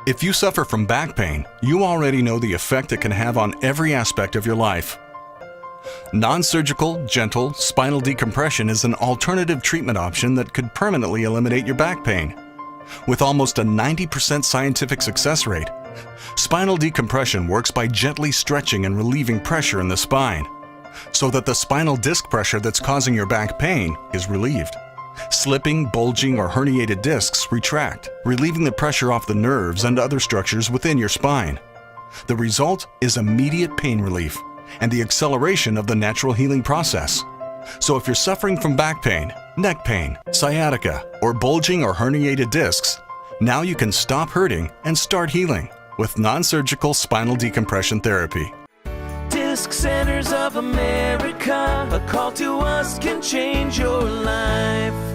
If you suffer from back pain, you already know the effect it can have on every aspect of your life. Non-surgical, gentle, spinal decompression is an alternative treatment option that could permanently eliminate your back pain. With almost a 90% scientific success rate, spinal decompression works by gently stretching and relieving pressure in the spine, so that the spinal disc pressure that's causing your back pain is relieved. Slipping, bulging, or herniated discs retract, relieving the pressure off the nerves and other structures within your spine. The result is immediate pain relief and the acceleration of the natural healing process. So if you're suffering from back pain, neck pain, sciatica, or bulging or herniated discs, now you can stop hurting and start healing with non-surgical spinal decompression therapy. Disc Centers of America, a call to us can change your life.